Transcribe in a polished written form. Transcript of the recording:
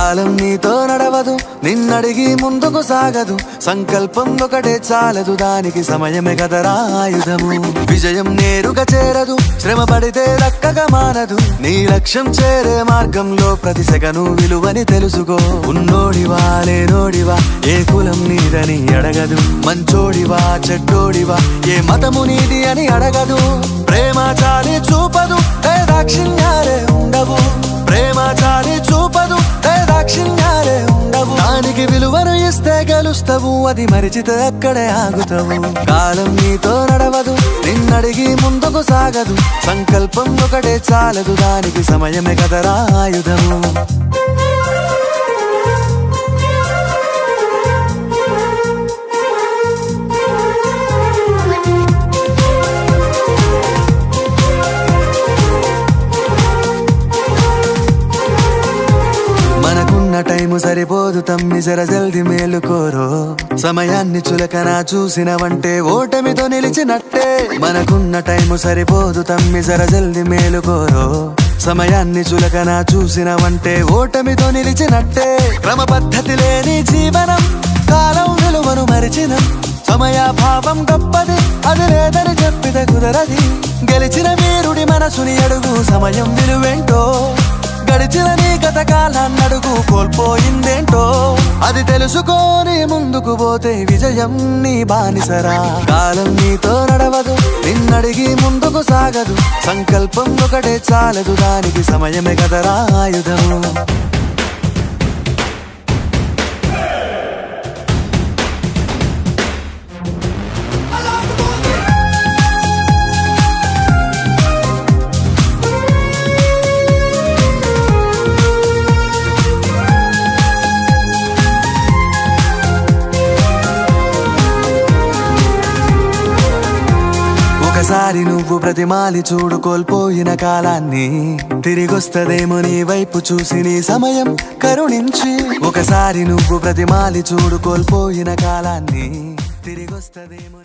కాలం నీతో నడవదు, నిన్నడిగి ముందుకు సాగదు. సంకల్పం ఒకటే చాలదు, దానికి సమయమే కదరా ఆయుధము. విజయం నేరుగా చేరదు, శ్రమ పడితే దక్కగా మానదు. నీ లక్ష్యం చేరే మార్గంలో ప్రతి సెకను విలువని తెలుసుకో. ఉన్నోడివా లేనోడివా, ఏ కులం నీదని అడగదు. మంచోడివా చెడ్డోడివా, ఏ మతము నీది అని అడగదు. ప్రేమ చాలి చూపదు, దాక్షిణ్యాలే ఉండవు. ప్రేమ చాలి చూపదు, దాక్షిణ్యాలే ఉండవు. దానికి విలువను ఇస్తే గెలుస్తావు, అది మరిచితే అక్కడే ఆగుతావు. కాలం నీతో నడవదు, నిన్నడిగి ముందుకు సాగదు. సంకల్పం ఒకటే చాలదు, దానికి సమయమే కదరా ఆయుధము. మనకున్న టైము సరిపోదు తమ్మి, జర జల్ది మేలుకోరో. సమయాన్ని చులకన చూసినవంటే ఓటమితో నిలిచినట్టే. మనకున్న టైము సరిపోదు తమ్మి, జర జల్ది మేలుకోరో. సమయాన్ని చులకన చూసినవంటే ఓటమితో నిలిచినట్టే. క్రమ పద్ధతి లేని జీవనం, కాలం విలువను మరిచినం. సమయాభావం గొప్పది, అది లేదని చెప్పితే కుదరది. గెలిచిన వీరుడి మనసుని అడుగు, సమయం విలువేంటో. గడిచిన నీ గత కాలాన్నడుగు, కోల్పోయిందేంటో. అది తెలుసుకొని ముందుకు పోతే విజయం నీ బానిసరా. కాలం నీతో నడవదు, నిన్నడిగి ముందుకు సాగదు. సంకల్పం ఒకటే చాలదు, దానికి సమయమే కదరా ఆయుధము. ఒకసారి నువ్వు ప్రతిమాలి చూడు కోల్పోయిన కాలాన్ని. తిరిగొస్తదేమో నీ వైపు చూసి నీ సమయం కరుణించి. ఒకసారి నువ్వు ప్రతిమాలి చూడు కోల్పోయిన కాలాన్ని. తిరిగొస్తదేమో